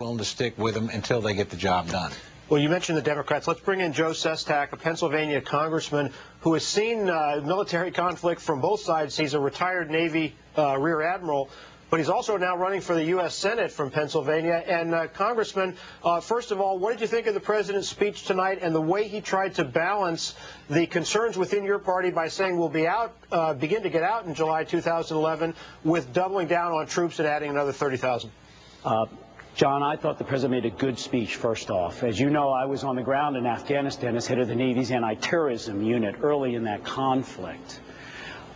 willing to stick with them until they get the job done. Well, you mentioned the Democrats. Let's bring in Joe Sestak, a Pennsylvania congressman who has seen military conflict from both sides. He's a retired Navy Rear Admiral, but he's also now running for the U.S. Senate from Pennsylvania. And Congressman, first of all, what did you think of the president's speech tonight and the way he tried to balance the concerns within your party by saying we'll be out, begin to get out in July 2011 with doubling down on troops and adding another 30,000? John, I thought the president made a good speech, first off. As you know, I was on the ground in Afghanistan as head of the Navy's anti-terrorism unit early in that conflict.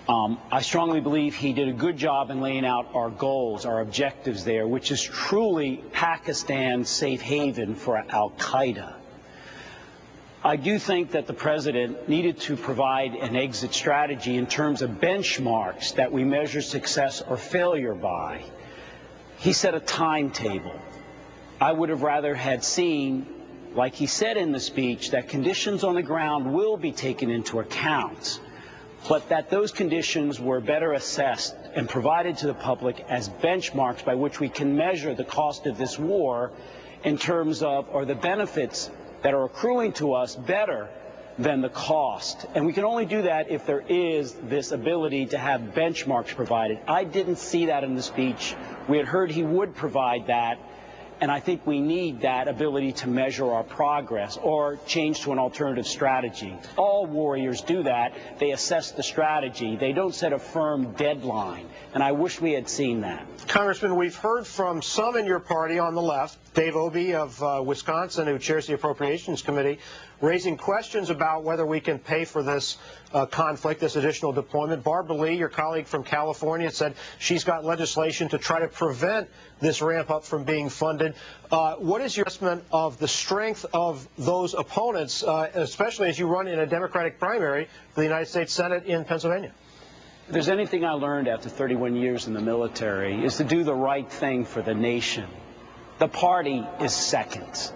I strongly believe he did a good job in laying out our goals, our objectives there, which is truly Pakistan's safe haven for al-Qaeda. I do think that the president needed to provide an exit strategy in terms of benchmarks that we measure success or failure by. He set a timetable. I would have rather had seen, like he said in the speech, that conditions on the ground will be taken into account, but that those conditions were better assessed and provided to the public as benchmarks by which we can measure the cost of this war in terms of, are the benefits that are accruing to us better than the cost? And we can only do that if there is this ability to have benchmarks provided. I didn't see that in the speech. We had heard he would provide that, and I think we need that ability to measure our progress or change to an alternative strategy. All warriors do that. They assess the strategy. They don't set a firm deadline, and I wish we had seen that. Congressman, we've heard from some in your party on the left, Dave Obey of Wisconsin, who chairs the Appropriations Committee, raising questions about whether we can pay for this conflict, this additional deployment. Barbara Lee, your colleague from California, said she's got legislation to try to prevent this ramp up from being funded. What is your assessment of the strength of those opponents, especially as you run in a Democratic primary for the United States Senate in Pennsylvania? If there's anything I learned after 31 years in the military, is to do the right thing for the nation. The party is second.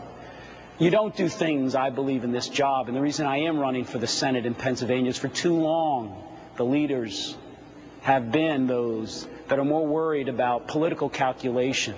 You don't do things, I believe, in this job, and the reason I am running for the Senate in Pennsylvania is for too long the leaders have been those that are more worried about political calculation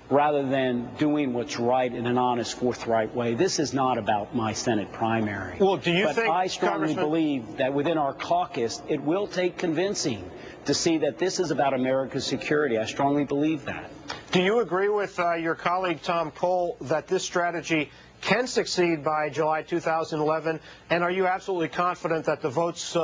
rather than doing what's right in an honest, forthright way. This is not about my Senate primary. Well, do you think, I strongly believe that within our caucus, it will take convincing to see that this is about America's security. I strongly believe that. Do you agree with your colleague Tom Cole that this strategy can succeed by July 2011, and are you absolutely confident that the votes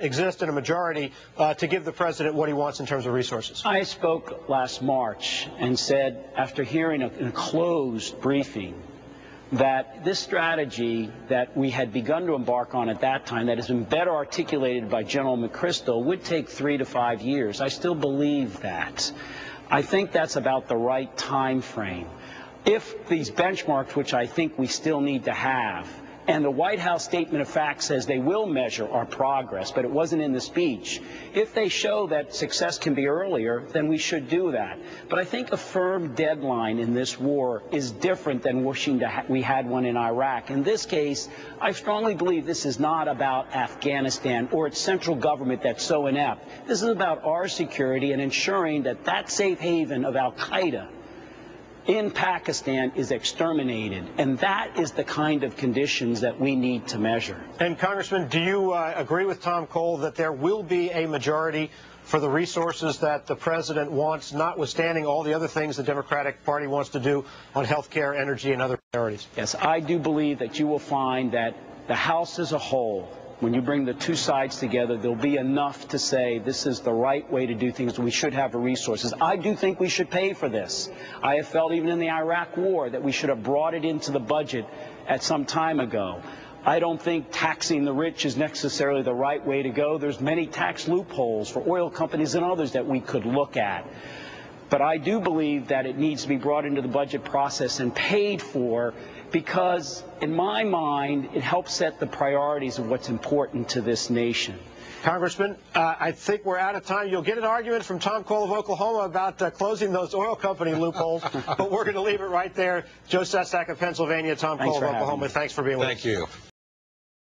exist in a majority to give the president what he wants in terms of resources? I spoke last March and said, after hearing a closed briefing, that this strategy that we had begun to embark on at that time, that has been better articulated by General McChrystal, would take 3 to 5 years. I still believe that. I think that's about the right time frame. If these benchmarks, which I think we still need to have, and the White House statement of fact says they will measure our progress, but it wasn't in the speech, if they show that success can be earlier, then we should do that. But I think a firm deadline in this war is different than wishing we had one in Iraq. In this case, I strongly believe this is not about Afghanistan or its central government that's so inept. This is about our security and ensuring that that safe haven of al-Qaeda in Pakistan is exterminated, and that is the kind of conditions that we need to measure. And Congressman, do you agree with Tom Cole that there will be a majority for the resources that the president wants, notwithstanding all the other things the Democratic Party wants to do on health care, energy, and other priorities? Yes, I do believe that you will find that the House as a whole, when you bring the two sides together, there'll be enough to say this is the right way to do things. We should have the resources. I do think we should pay for this. I have felt even in the Iraq war that we should have brought it into the budget at some time ago. I don't think taxing the rich is necessarily the right way to go. There's many tax loopholes for oil companies and others that we could look at. But I do believe that it needs to be brought into the budget process and paid for, because in my mind, it helps set the priorities of what's important to this nation. Congressman, I think we're out of time. You'll get an argument from Tom Cole of Oklahoma about closing those oil company loopholes, but we're going to leave it right there. Joe Sestak of Pennsylvania, Tom Cole of Oklahoma, thanks for being with us. Thank you.